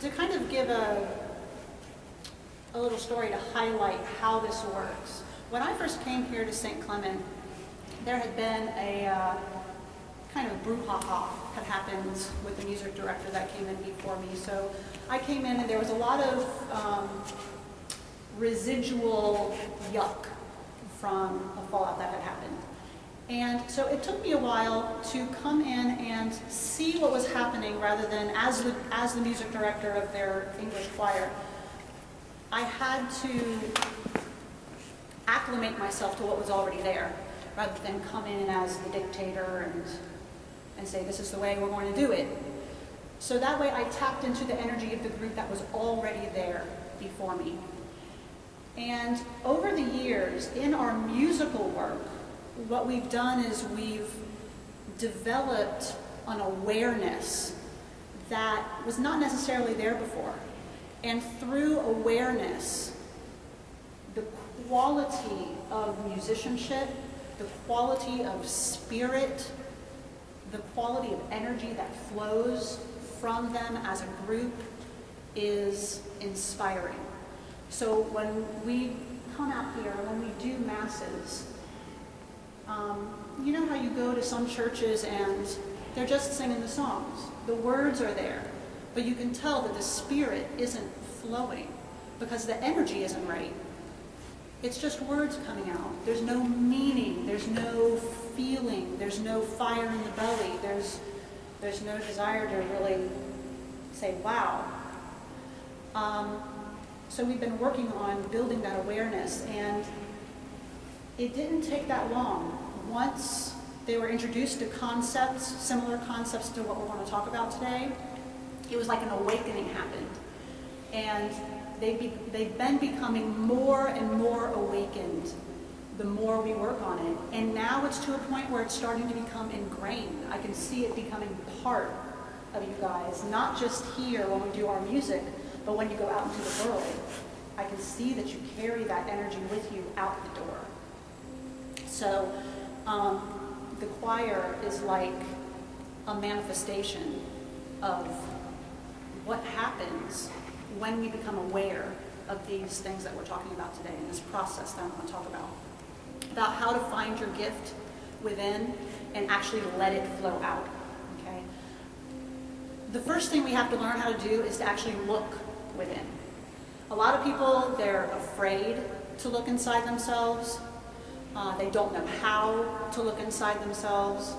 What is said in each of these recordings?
to kind of give a little story to highlight how this works. When I first came here to St. Clement, there had been a kind of brouhaha had happened with the music director that came in before me. So I came in and there was a lot of residual yuck from a fallout that had happened. And so it took me a while to come in and see what was happening rather than as the music director of their English choir. I had to acclimate myself to what was already there rather than come in as the dictator and say, this is the way we're going to do it. So that way I tapped into the energy of the group that was already there before me. And over the years, in our musical work, what we've done is we've developed an awareness that was not necessarily there before. And through awareness, the quality of musicianship, the quality of spirit, the quality of energy that flows from them as a group is inspiring. So when we come out here, when we do masses, you know how you go to some churches and they're just singing the songs. The words are there, but you can tell that the spirit isn't flowing because the energy isn't right. It's just words coming out. There's no meaning, there's no feeling, there's no fire in the belly, there's no desire to really say, wow. So we've been working on building that awareness, and it didn't take that long. Once they were introduced to concepts, similar concepts to what we're going to talk about today, it was like an awakening happened. And they've been becoming more and more awakened the more we work on it. And now it's to a point where it's starting to become ingrained. I can see it becoming part of you guys, not just here when we do our music, but when you go out into the world. I can see that you carry that energy with you out the door. So the choir is like a manifestation of what happens when we become aware of these things that we're talking about today in this process that I'm going to talk about how to find your gift within and actually let it flow out. Okay? The first thing we have to learn how to do is to actually look within. A lot of people, they're afraid to look inside themselves. They don't know how to look inside themselves.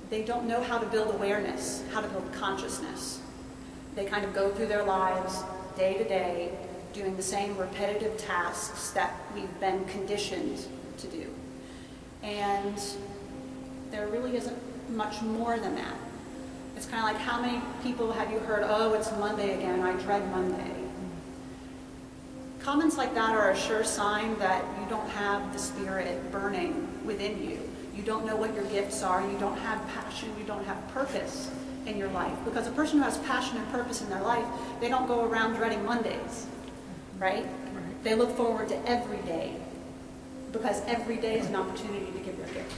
They don't know how to build awareness, how to build consciousness. They kind of go through their lives day to day doing the same repetitive tasks that we've been conditioned to do. And there really isn't much more than that. It's kind of like, how many people have you heard, oh, it's Monday again, I dread Monday. Comments like that are a sure sign that you don't have the spirit burning within you. You don't know what your gifts are, you don't have passion, you don't have purpose in your life. Because a person who has passion and purpose in their life, they don't go around dreading Mondays, right? They look forward to every day, because every day is an opportunity to give their gift.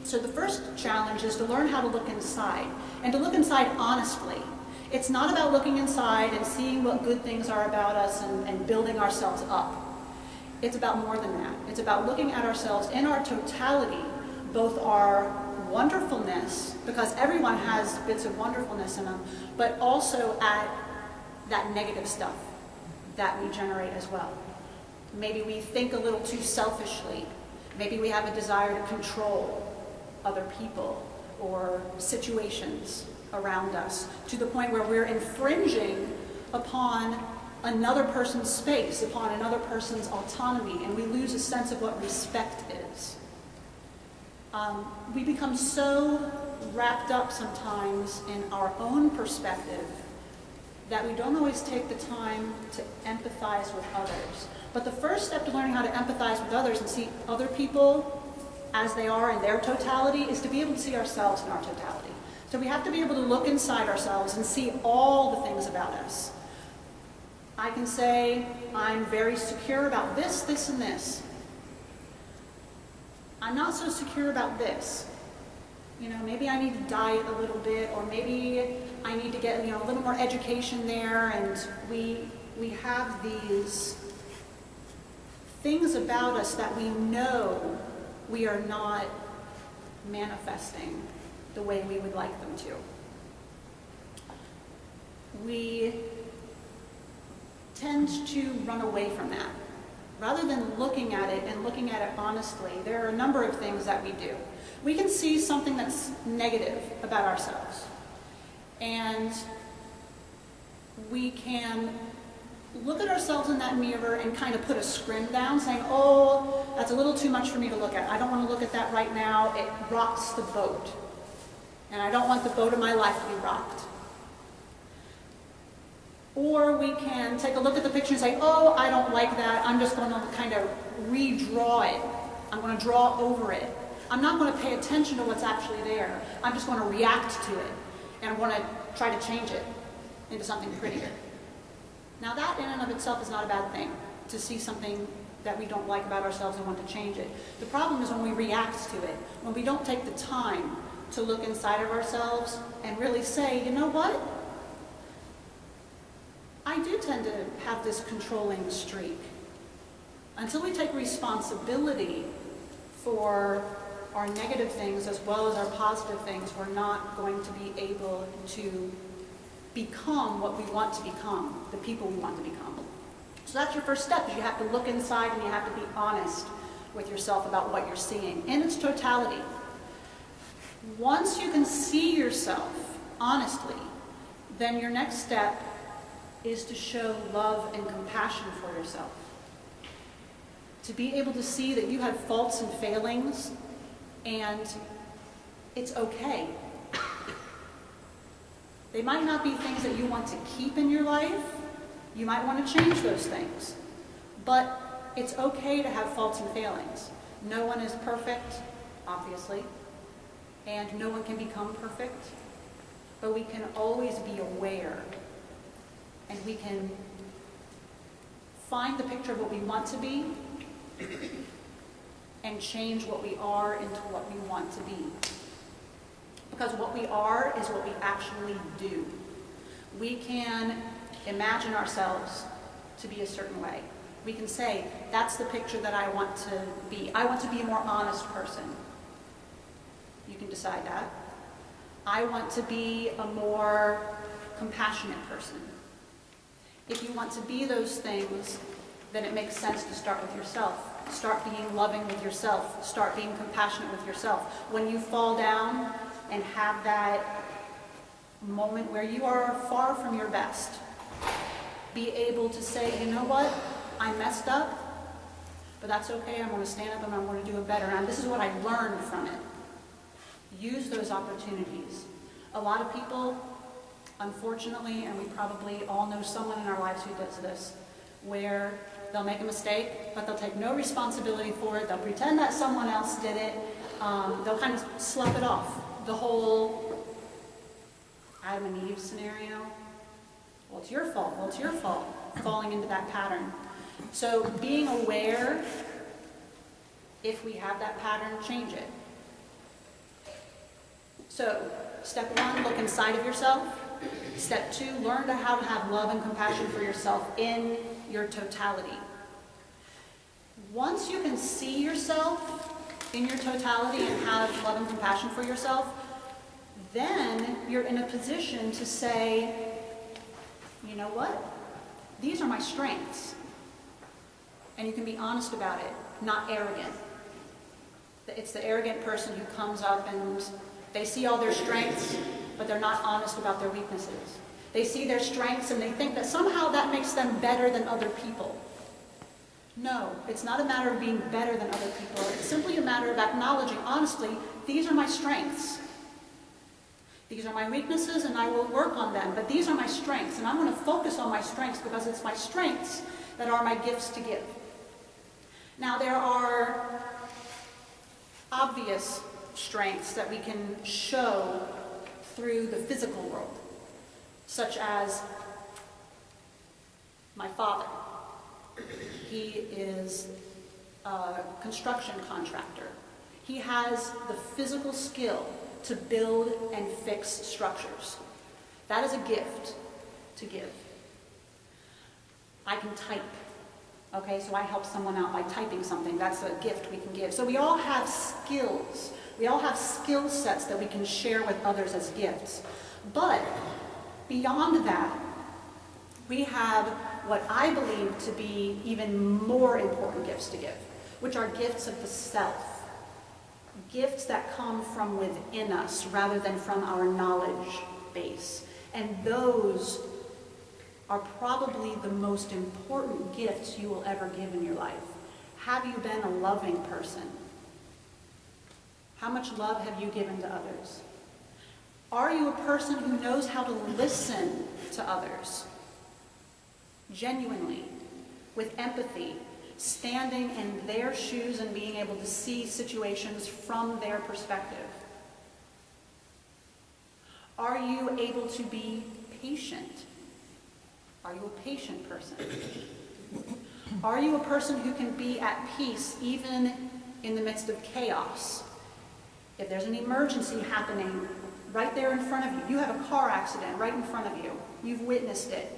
So the first challenge is to learn how to look inside, and to look inside honestly. It's not about looking inside and seeing what good things are about us and building ourselves up. It's about more than that. It's about looking at ourselves in our totality, both our wonderfulness, because everyone has bits of wonderfulness in them, but also at that negative stuff that we generate as well. Maybe we think a little too selfishly. Maybe we have a desire to control other people or situations around us to the point where we're infringing upon another person's space, upon another person's autonomy, and we lose a sense of what respect is. We become so wrapped up sometimes in our own perspective that we don't always take the time to empathize with others. But the first step to learning how to empathize with others and see other people as they are in their totality is to be able to see ourselves in our totality. So we have to be able to look inside ourselves and see all the things about us. I can say, I'm very secure about this, this, and this. I'm not so secure about this. maybe I need to diet a little bit, or maybe I need to get, a little more education there, and we have these things about us that we know we are not manifesting the way we would like them to. We tend to run away from that. Rather than looking at it and looking at it honestly, there are a number of things that we do. We can see something that's negative about ourselves, and we can look at ourselves in that mirror and kind of put a scrim down, saying, oh, that's a little too much for me to look at. I don't want to look at that right now. It rocks the boat, and I don't want the boat of my life to be rocked. Or we can take a look at the picture and say, oh, I don't like that. I'm just going to kind of redraw it. I'm going to draw over it. I'm not going to pay attention to what's actually there. I'm just going to react to it, and I'm going to try to change it into something prettier. Now that in and of itself is not a bad thing, to see something that we don't like about ourselves and want to change it. The problem is when we react to it, when we don't take the time to look inside of ourselves and really say, you know what? I do tend to have this controlling streak. Until we take responsibility for our negative things as well as our positive things, we're not going to be able to become what we want to become, the people we want to become. So that's your first step, is you have to look inside and you have to be honest with yourself about what you're seeing in its totality. Once you can see yourself honestly, then your next step is to show love and compassion for yourself. To be able to see that you have faults and failings, and it's okay. They might not be things that you want to keep in your life. You might want to change those things. But it's okay to have faults and failings. No one is perfect, obviously, and no one can become perfect. But we can always be aware, and we can find the picture of what we want to be and change what we are into what we want to be. Because what we are is what we actually do. We can imagine ourselves to be a certain way. We can say, that's the picture that I want to be. I want to be a more honest person. You can decide that. I want to be a more compassionate person. If you want to be those things, then it makes sense to start with yourself. Start being loving with yourself. Start being compassionate with yourself. When you fall down and have that moment where you are far from your best, be able to say, you know what, I messed up, but that's okay. I'm going to stand up and I'm going to do it better. And this is what I learned from it. Use those opportunities. A lot of people, unfortunately, and we probably all know someone in our lives who does this, where they'll make a mistake, but they'll take no responsibility for it. They'll pretend that someone else did it. They'll kind of slough it off. The whole Adam and Eve scenario. Well, it's your fault. Well, it's your fault. Falling into that pattern. So being aware, if we have that pattern, change it. So step one, look inside of yourself. Step two, learn how to have love and compassion for yourself in your totality. Once you can see yourself in your totality and have love and compassion for yourself, then you're in a position to say, you know what? These are my strengths. And you can be honest about it, not arrogant. It's the arrogant person who comes up and they see all their strengths, but they're not honest about their weaknesses. They see their strengths and they think that somehow that makes them better than other people. No, it's not a matter of being better than other people. It's simply a matter of acknowledging, honestly, these are my strengths. These are my weaknesses and I will work on them, but these are my strengths, and I'm going to focus on my strengths because it's my strengths that are my gifts to give. Now, there are obvious strengths that we can show through the physical world, such as my father. He is a construction contractor. He has the physical skill to build and fix structures. That is a gift to give. I can type. Okay, so I help someone out by typing something. That's a gift we can give. So we all have skills. We all have skill sets that we can share with others as gifts. But beyond that, we have what I believe to be even more important gifts to give, which are gifts of the self. Gifts that come from within us rather than from our knowledge base. And those are probably the most important gifts you will ever give in your life. Have you been a loving person? How much love have you given to others? Are you a person who knows how to listen to others? Genuinely, with empathy, standing in their shoes and being able to see situations from their perspective. Are you able to be patient? Are you a patient person? Are you a person who can be at peace even in the midst of chaos? If there's an emergency happening right there in front of you, you have a car accident right in front of you, you've witnessed it,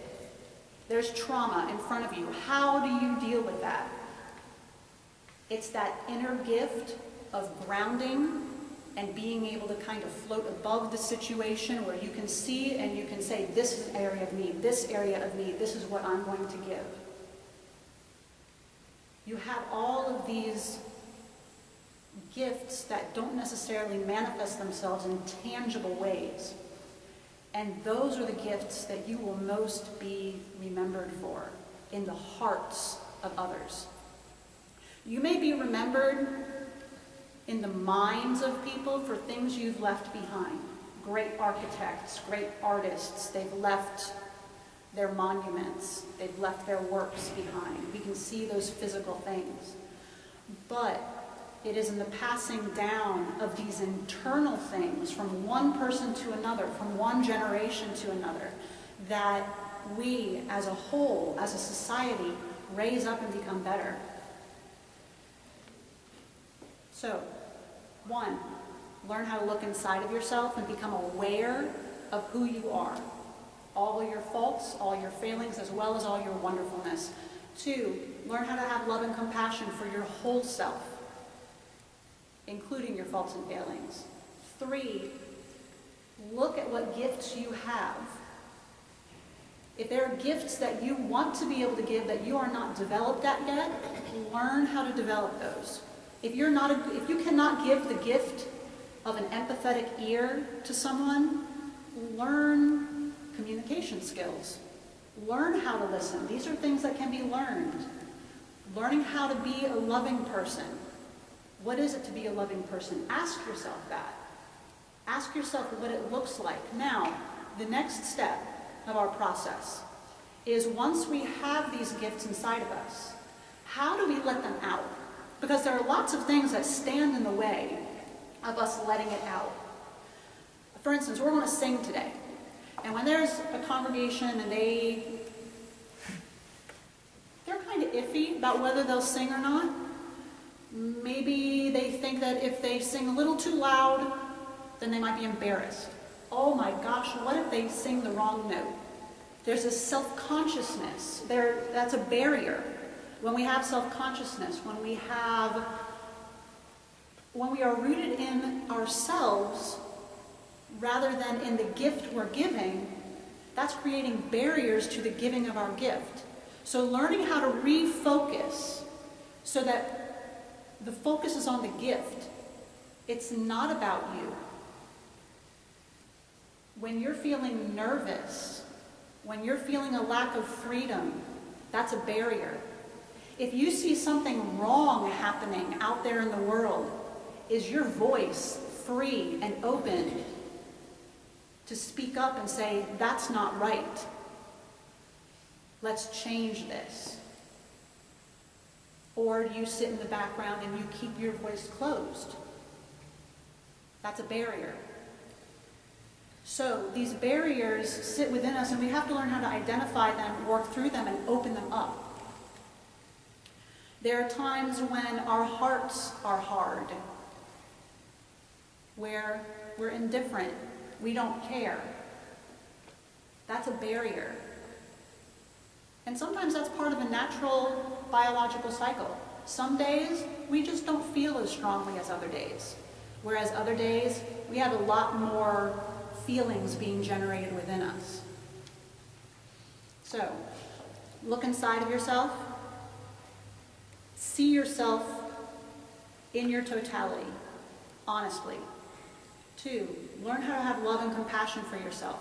there's trauma in front of you, how do you deal with that? It's that inner gift of grounding and being able to kind of float above the situation where you can see and you can say, this is an area of need, this area of need, this is what I'm going to give. You have all of these gifts that don't necessarily manifest themselves in tangible ways. And those are the gifts that you will most be remembered for in the hearts of others. You may be remembered in the minds of people for things you've left behind. Great architects, great artists, they've left their monuments, they've left their works behind. We can see those physical things. But it is in the passing down of these internal things from one person to another, from one generation to another, that we as a whole, as a society, raise up and become better. So, one, learn how to look inside of yourself and become aware of who you are. All your faults, all your failings, as well as all your wonderfulness. Two, learn how to have love and compassion for your whole self, including your faults and failings. Three, look at what gifts you have. If there are gifts that you want to be able to give that you are not developed at yet, learn how to develop those. If you cannot give the gift of an empathetic ear to someone, learn communication skills. Learn how to listen. These are things that can be learned. Learning how to be a loving person. What is it to be a loving person? Ask yourself that. Ask yourself what it looks like. Now, the next step of our process is once we have these gifts inside of us, how do we let them out? Because there are lots of things that stand in the way of us letting it out. For instance, we're going to sing today. And when there's a congregation and they're kind of iffy about whether they'll sing or not, maybe they think that if they sing a little too loud, then they might be embarrassed. Oh my gosh, what if they sing the wrong note? There's this self-consciousness. That's a barrier. When we have self-consciousness, when we are rooted in ourselves rather than in the gift we're giving, that's creating barriers to the giving of our gift. So learning how to refocus so that the focus is on the gift. It's not about you. When you're feeling nervous, when you're feeling a lack of freedom, that's a barrier. If you see something wrong happening out there in the world, is your voice free and open to speak up and say, that's not right. Let's change this. Or do you sit in the background and you keep your voice closed? That's a barrier. So these barriers sit within us and we have to learn how to identify them, work through them, and open them up. There are times when our hearts are hard where we're indifferent, we don't care. That's a barrier. And sometimes that's part of a natural biological cycle. Some days, we just don't feel as strongly as other days. Whereas other days, we have a lot more feelings being generated within us. So, look inside of yourself. See yourself in your totality, honestly. 2, learn how to have love and compassion for yourself.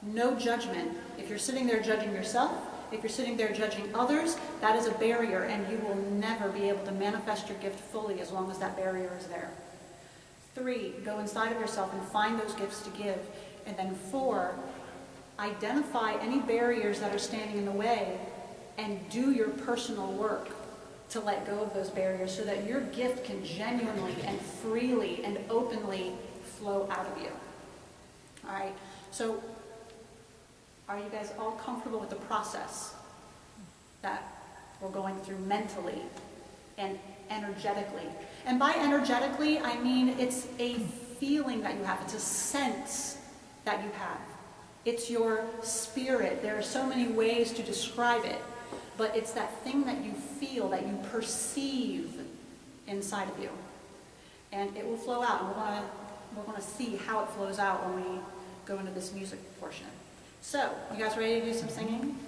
No judgment. If you're sitting there judging yourself, if you're sitting there judging others, that is a barrier, and you will never be able to manifest your gift fully as long as that barrier is there. 3, go inside of yourself and find those gifts to give. And then 4, identify any barriers that are standing in the way and do your personal work to let go of those barriers so that your gift can genuinely and freely and openly flow out of you. All right, so are you guys all comfortable with the process that we're going through mentally and energetically? And by energetically, I mean it's a feeling that you have. It's a sense that you have. It's your spirit. There are so many ways to describe it, but it's that thing that you feel, that you perceive inside of you. And it will flow out, and we're going to see how it flows out when we go into this music portion. So, you guys ready to do some singing?